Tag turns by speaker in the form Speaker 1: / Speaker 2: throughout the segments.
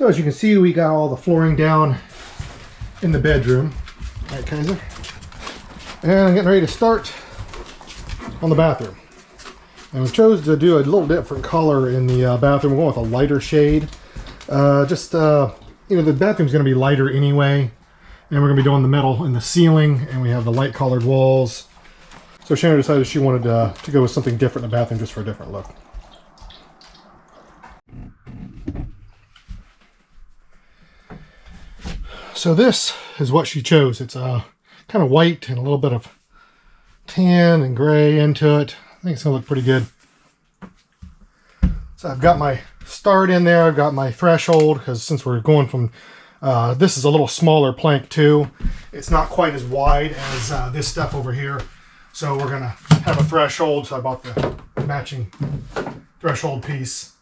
Speaker 1: So as you can see, we got all the flooring down in the bedroom. All right, Kaiser. And I'm getting ready to start on the bathroom. And we chose to do a little different color in the bathroom. We're going with a lighter shade. You know, the bathroom's going to be lighter anyway. And we're going to be doing the metal in the ceiling. And we have the light colored walls. So Chandra decided she wanted to go with something different in the bathroom just for a different look. So this is what she chose. It's kind of white and a little bit of tan and gray into it. I think it's going to look pretty good. So I've got my start in there. I've got my threshold, because since we're going from, this is a little smaller plank too. It's not quite as wide as this stuff over here. So we're going to have a threshold. So I bought the matching threshold piece.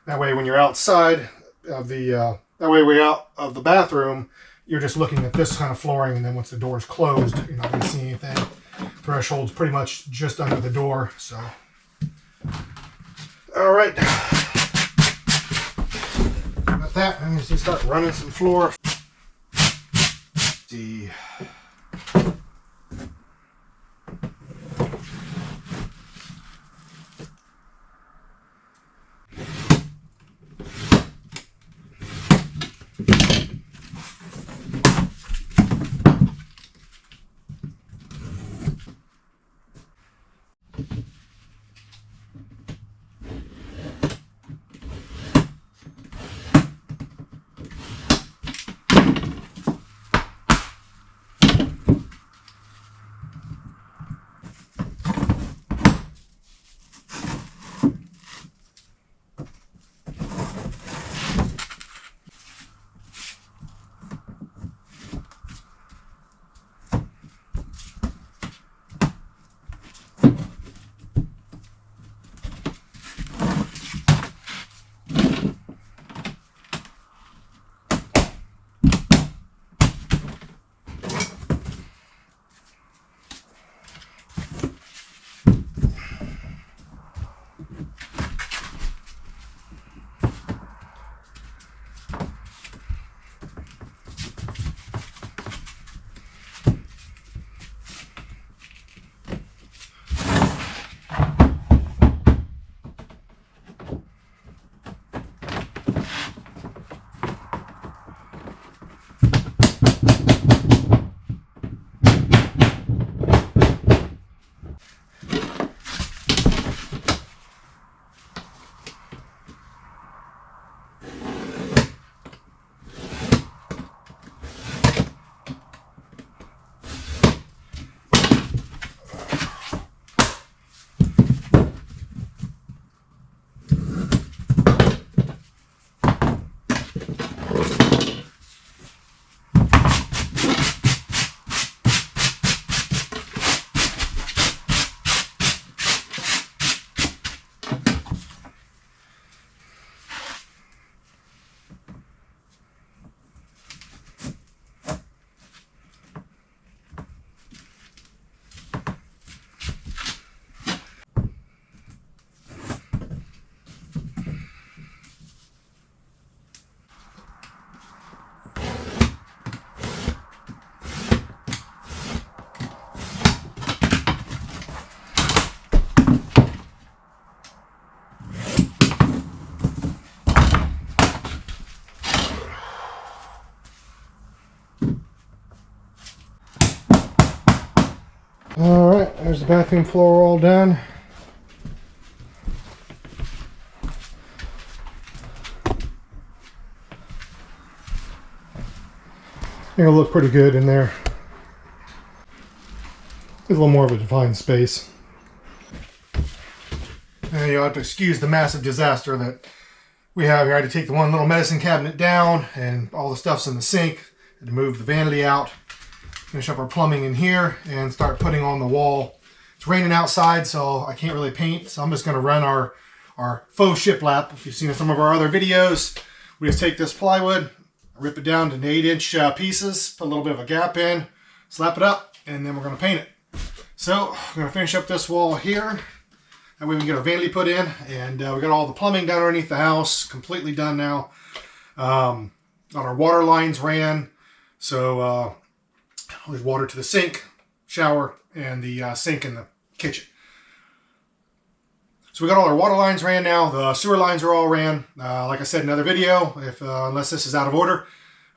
Speaker 1: That way when you're outside of the, that way we're out of the bathroom, you're just looking at this kind of flooring, and then once the door's closed, you're not going to see anything. Threshold's pretty much just under the door, so. All right. Got that. I'm going to start running some floor. Let's see. All right, there's the bathroom floor all done. It'll look pretty good in there. It's a little more of a defined space. And you'll have to excuse the massive disaster that we have here. I had to take the one little medicine cabinet down, and all the stuff's in the sink. I had to move the vanity out, finish up our plumbing in here, and start putting on the wall. It's raining outside, so I can't really paint, so I'm just going to run our Faux Shiplap. If you've seen some of our other videos, we just take this plywood, rip it down to 8-inch pieces, put a little bit of a gap in, slap it up, and then we're going to paint it. So I'm going to finish up this wall here. That way we can get our vanity put in, and we got all the plumbing done underneath the house, completely done now. All our water lines ran, so there's water to the sink, shower, and the sink in the kitchen. So we got all our water lines ran now. The sewer lines are all ran. Like I said in another video, unless this is out of order.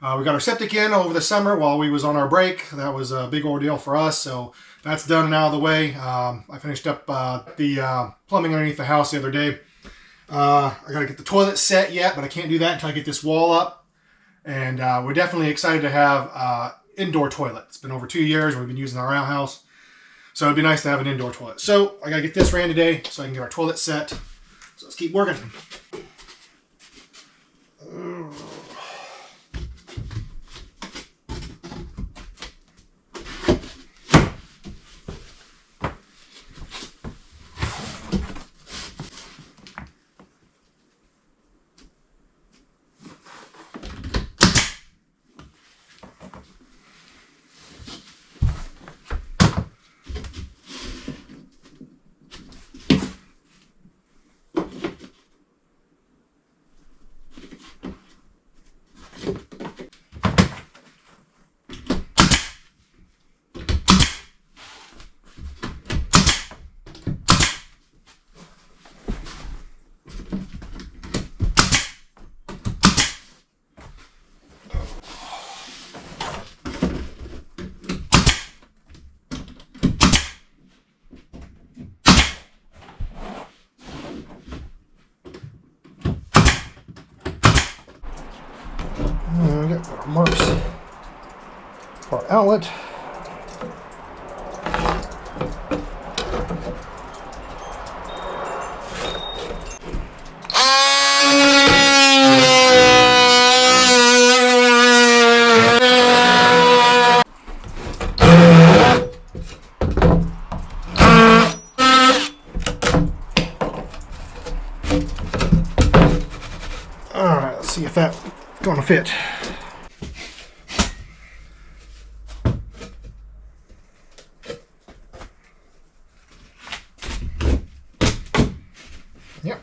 Speaker 1: We got our septic in over the summer while we was on our break. That was a big ordeal for us, so that's done and out of the way. I finished up the plumbing underneath the house the other day. I gotta get the toilet set yet, but I can't do that until I get this wall up. And we're definitely excited to have indoor toilet. It's been over 2 years. We've been using our outhouse. So it'd be nice to have an indoor toilet. So I gotta get this ran today so I can get our toilet set. So let's keep working. We got our marks for our outlet. Alright, let's see if that's gonna fit. Yep.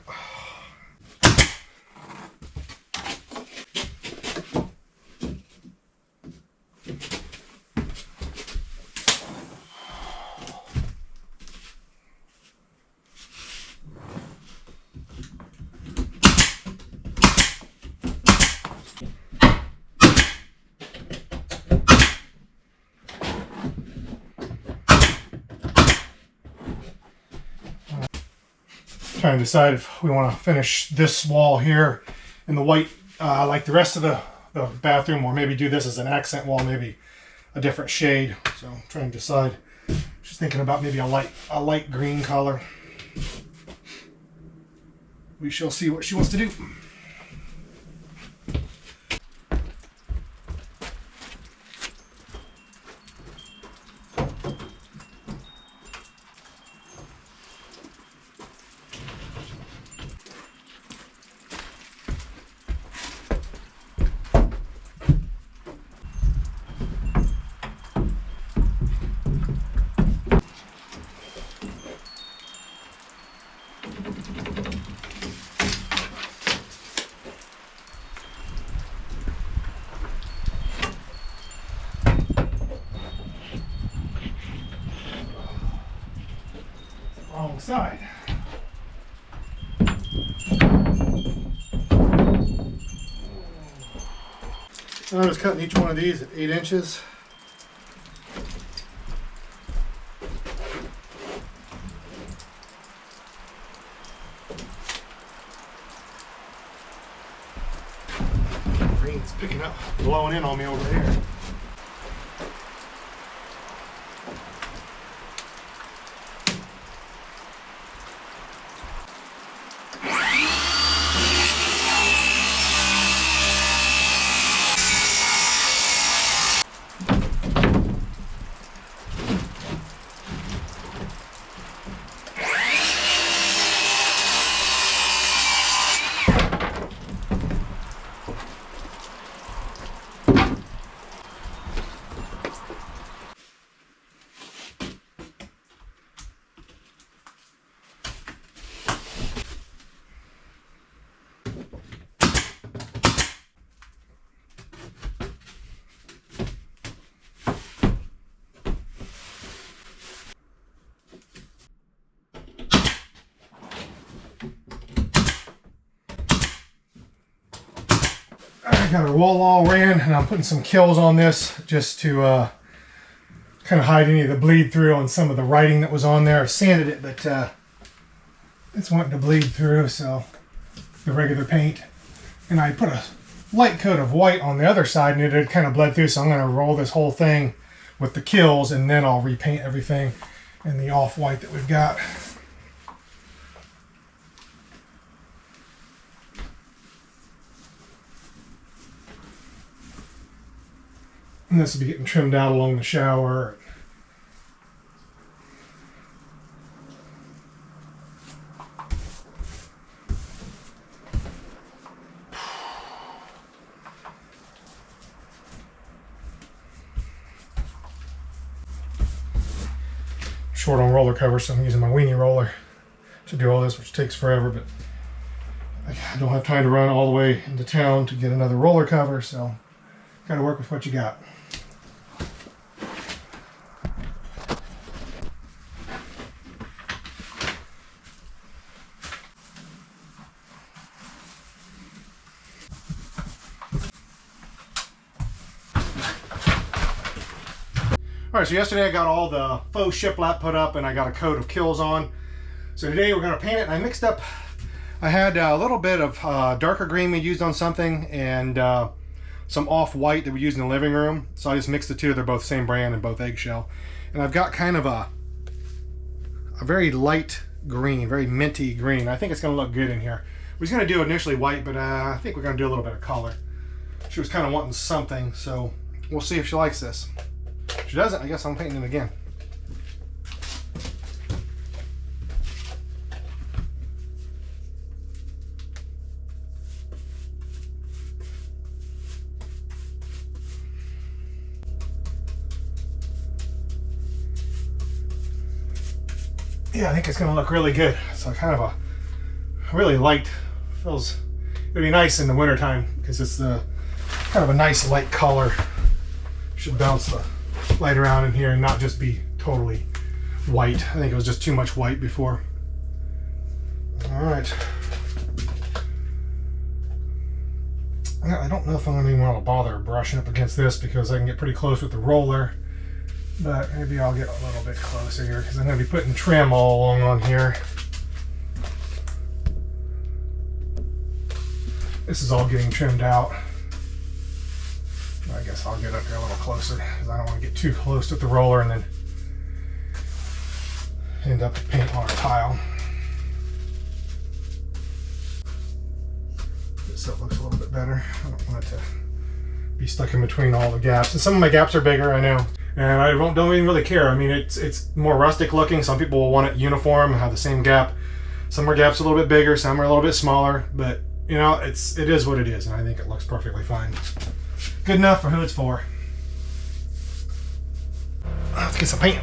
Speaker 1: Trying to decide if we want to finish this wall here in the white like the rest of the bathroom, or maybe do this as an accent wall, maybe a different shade. So I'm trying to decide. Just thinking about maybe a light green color. We shall see what she wants to do. Wrong side. I'm just cutting each one of these at 8 inches. Rain's picking up, blowing in on me over here. got our wall all ran, and I'm putting some kills on this just to kind of hide any of the bleed through on some of the writing that was on there. I sanded it, but it's wanting to bleed through, so the regular paint. And I put a light coat of white on the other side, and it had kind of bled through, so I'm going to roll this whole thing with the kills, and then I'll repaint everything in the off-white that we've got. And this will be getting trimmed out along the shower. Short on roller cover, so I'm using my weenie roller to do all this, which takes forever, but I don't have time to run all the way into town to get another roller cover, so got to work with what you got. Alright, so yesterday I got all the faux shiplap put up and I got a coat of kills on. So today we're going to paint it, and I mixed up, I had a little bit of darker green we used on something and some off-white that we used in the living room. So I just mixed the two. They're both same brand and both eggshell. And I've got kind of a very light green, very minty green. I think it's going to look good in here. We was going to do initially white, but I think we're going to do a little bit of color. She was kind of wanting something, so we'll see if she likes this. If she doesn't, I guess I'm painting it again. Yeah, I think it's going to look really good. So kind of a really light, feels, it'd be nice in the wintertime because it's the kind of a nice light color. Should bounce the light around in here and not just be totally white. I think it was just too much white before. All right. I don't know if I'm going to even want to bother brushing up against this because I can get pretty close with the roller. But maybe I'll get a little bit closer here because I'm going to be putting trim all along on here. This is all getting trimmed out. I guess I'll get up here a little closer because I don't want to get too close with the roller and then end up with paint on our tile. This stuff looks a little bit better. I don't want it to be stuck in between all the gaps. And some of my gaps are bigger, I know. And I don't even really care. I mean, it's more rustic looking. Some people will want it uniform, have the same gap. Some are gaps a little bit bigger, some are a little bit smaller. But, you know, it is what it is, and I think it looks perfectly fine. Good enough for who it's for. Let's get some paint.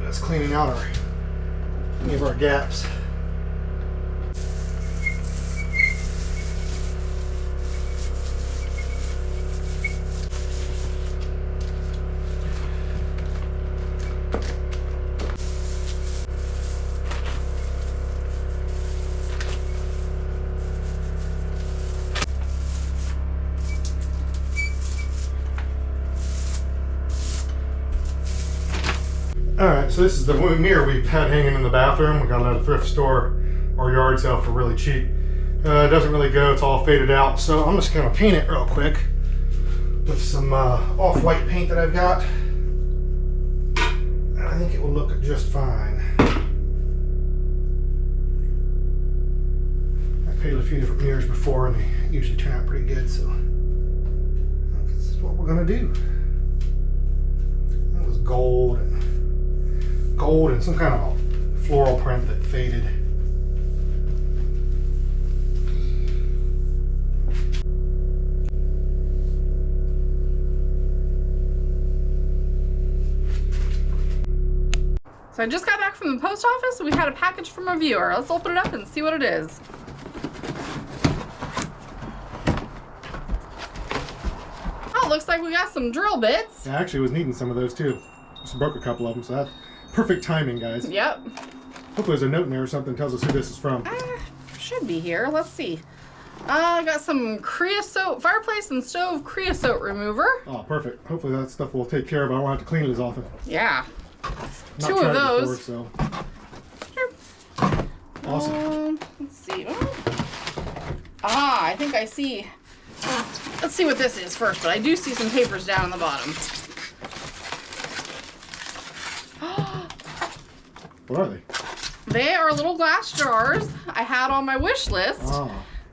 Speaker 1: Just cleaning out any of our gaps. Alright, so this is the mirror we've had hanging in the bathroom. We got it at a thrift store or yard sale for really cheap. It doesn't really go, it's all faded out. So I'm just going to paint it real quick with some off-white paint that I've got. And I think it will look just fine. I painted a few different mirrors before and they usually turn out pretty good, so this is what we're going to do. It was gold and some kind of a floral print that faded.
Speaker 2: So I just got back from the post office and we had a package from a viewer. Let's open it up and see what it is. Oh, looks like we got some drill bits.
Speaker 1: I actually was needing some of those too. Just broke a couple of them, so that's perfect timing, guys.
Speaker 2: Yep.
Speaker 1: Hopefully there's a note in there or something that tells us who this is from.
Speaker 2: Should be here. Let's see. I got some creosote, fireplace and stove creosote remover.
Speaker 1: Oh, perfect. Hopefully that stuff will take care of it. I won't have to clean it as often.
Speaker 2: Yeah.
Speaker 1: Not
Speaker 2: 2 of those.
Speaker 1: Before, so.
Speaker 2: Sure.
Speaker 1: Awesome.
Speaker 2: Let's see. I think I see. Let's see what this is first, but I do see some papers down on the bottom.
Speaker 1: What are they?
Speaker 2: They are little glass jars I had on my wish list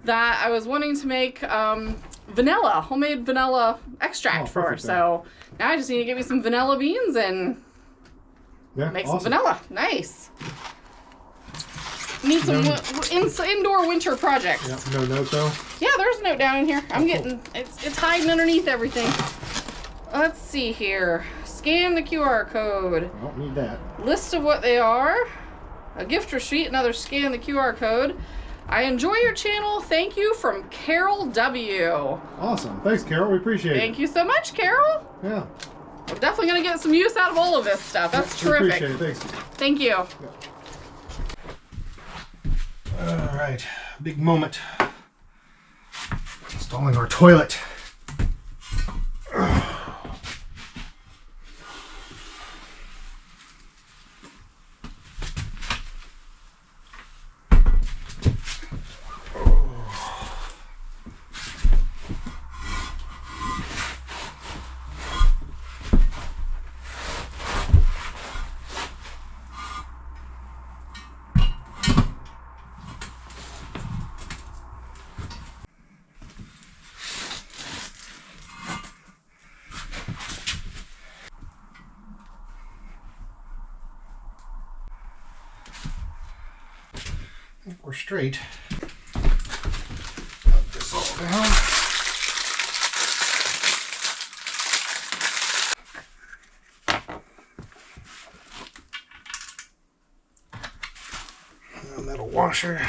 Speaker 2: that I was wanting to make vanilla, homemade vanilla extract for. So now I just need to get me some vanilla beans and make some vanilla. Nice. Need some indoor winter projects.
Speaker 1: Yep, no note though?
Speaker 2: Yeah, there's a note down in here. I'm getting, it's hiding underneath everything. Let's see here. Scan the QR code.
Speaker 1: I don't need that.
Speaker 2: List of what they are. A gift receipt, another scan the QR code. I enjoy your channel. Thank you from Carol W.
Speaker 1: Awesome. Thanks, Carol. We appreciate it.
Speaker 2: Thank you so much, Carol.
Speaker 1: Yeah.
Speaker 2: We're definitely going to get some use out of all of this stuff. That's terrific.
Speaker 1: We appreciate it. Thanks.
Speaker 2: Thank you.
Speaker 1: All right. Big moment. Installing our toilet. I think we're straight. Put this all down. A metal washer.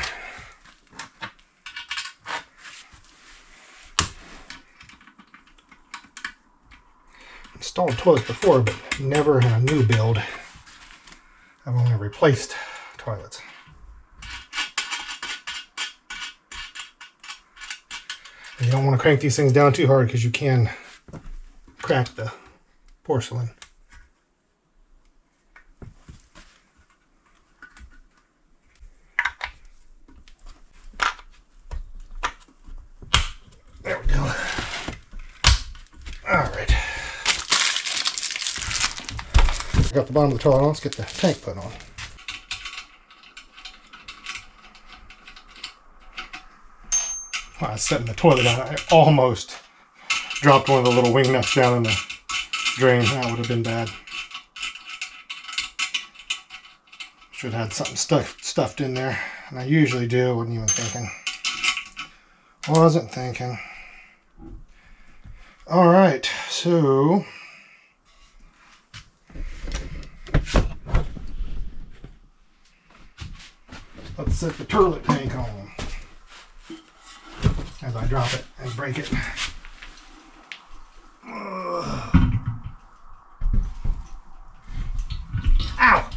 Speaker 1: Installed toilets before, but never in a new build. I've only replaced toilets. And you don't want to crank these things down too hard because you can crack the porcelain. There we go. All right. Got the bottom of the toilet on. Let's get the tank put on. While I was setting the toilet down, I almost dropped one of the little wing nuts down in the drain. That would have been bad. Should have had something stuffed in there. And I usually do. Wasn't even thinking. Wasn't thinking. All right, so let's set the toilet tank on as I drop it and break it. Ow!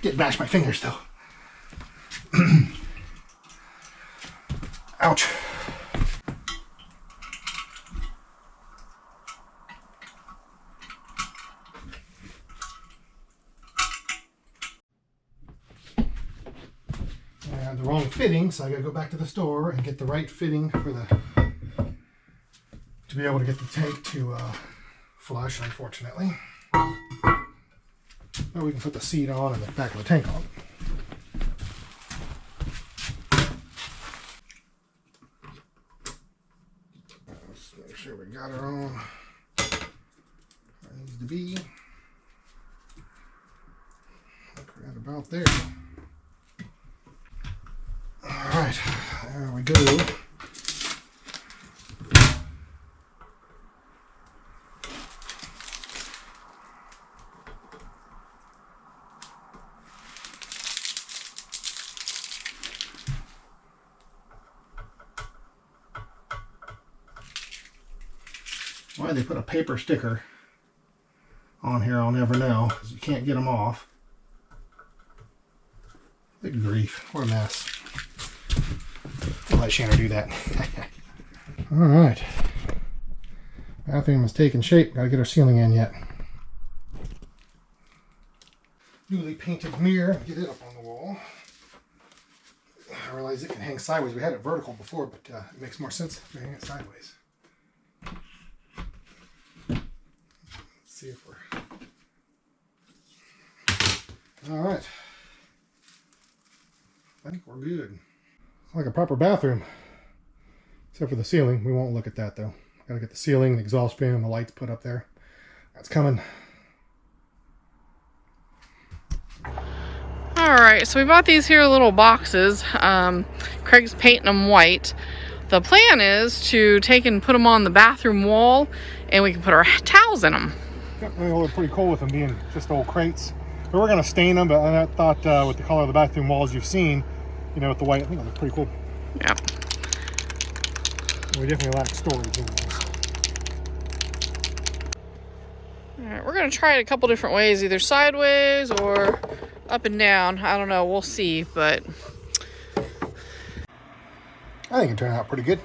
Speaker 1: Did bash my fingers though. Ouch. I had the wrong fitting, so I gotta go back to the store and get the right fitting for the to be able to get the tank to flush, unfortunately. But we can put the seat on and the back of the tank on. Let's make sure we got it on where it needs to be. Look right about there. Alright, there we go. Why they put a paper sticker on here, I'll never know, because you can't get them off. Good grief, what a mess. I'll let Chandra do that. Alright. Bathroom is taking shape. Gotta get our ceiling in yet. Newly painted mirror. Get it up on the wall. I realize it can hang sideways. We had it vertical before, but it makes more sense if we hang it sideways. Let's see if we're... Alright. I think we're good. Like a proper bathroom. Except for the ceiling. We won't look at that though. Gotta get the ceiling, the exhaust fan, and the lights put up there. That's coming.
Speaker 2: Alright, so we bought these here little boxes. Craig's painting them white. The plan is to take and put them on the bathroom wall, and we can put our towels in them.
Speaker 1: Yep, they look pretty cool with them being just old crates. We were going to stain them, but I thought with the color of the bathroom walls you've seen, you know, with the white, I think it looks pretty cool.
Speaker 2: Yep.
Speaker 1: We definitely lack storage in there.
Speaker 2: Alright, we're going to try it a couple different ways, either sideways or up and down. I don't know, we'll see, but...
Speaker 1: I think it turned out pretty good.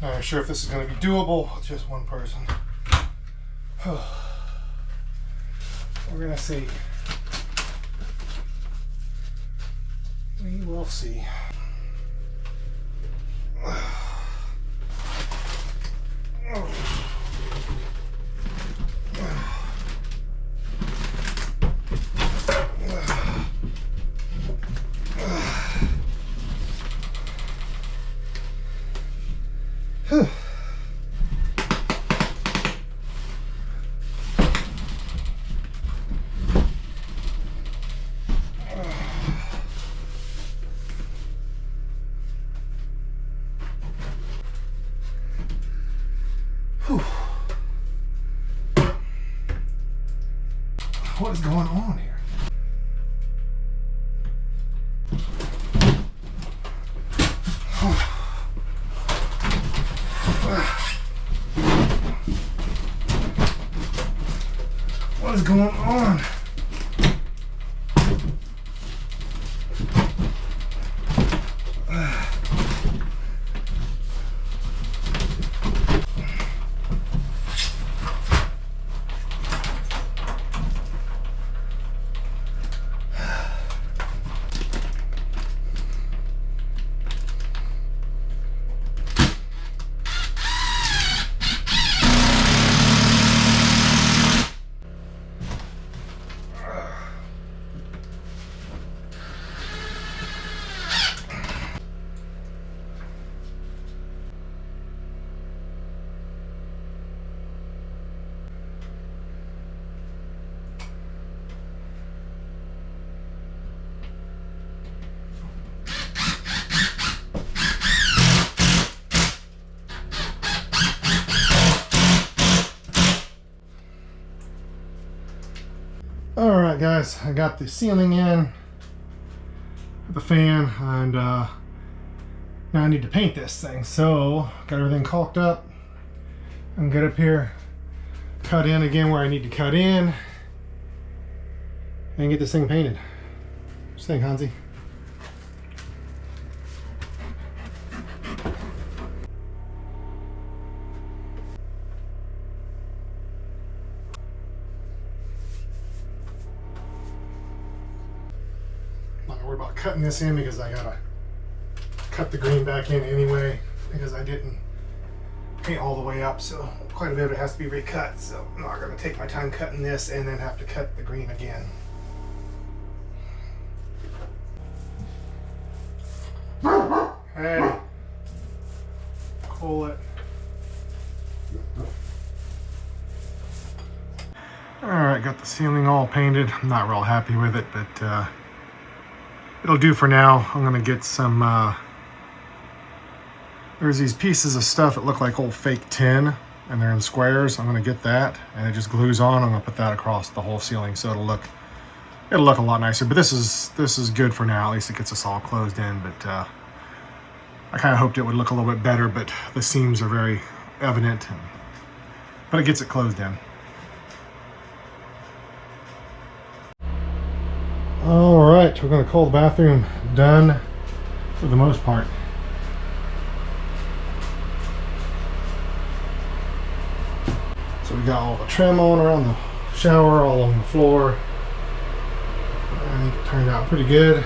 Speaker 1: Not sure if this is going to be doable with just one person. We're going to see. We will see. What is going on here? What is going on? Alright guys, I got the ceiling in, the fan, and now I need to paint this thing. So, got everything caulked up, and get up here, cut in again where I need to cut in, and get this thing painted. What do you think, Hansi? Not gonna worry about cutting this in because I gotta cut the green back in anyway because I didn't paint all the way up, so quite a bit of it has to be recut. So I'm not gonna take my time cutting this and then have to cut the green again. Hey, cool it. Alright, got the ceiling all painted. I'm not real happy with it, but it'll do for now. I'm gonna get some, there's these pieces of stuff that look like old fake tin, and they're in squares. I'm gonna get that, and it just glues on. I'm gonna put that across the whole ceiling so it'll look it'll look a lot nicer. But this is good for now. At least it gets us all closed in. But I kind of hoped it would look a little bit better, but the seams are very evident. But it gets it closed in. All right, we're going to call the bathroom done for the most part. So we got all the trim on around the shower, all on the floor. I think it turned out pretty good.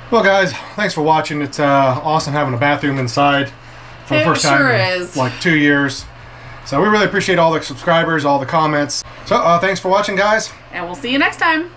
Speaker 1: Well guys, thanks for watching. It's awesome having a bathroom inside for the first time in like 2 years. So we really appreciate all the subscribers, all the comments. So thanks for watching guys.
Speaker 2: And we'll see you next time.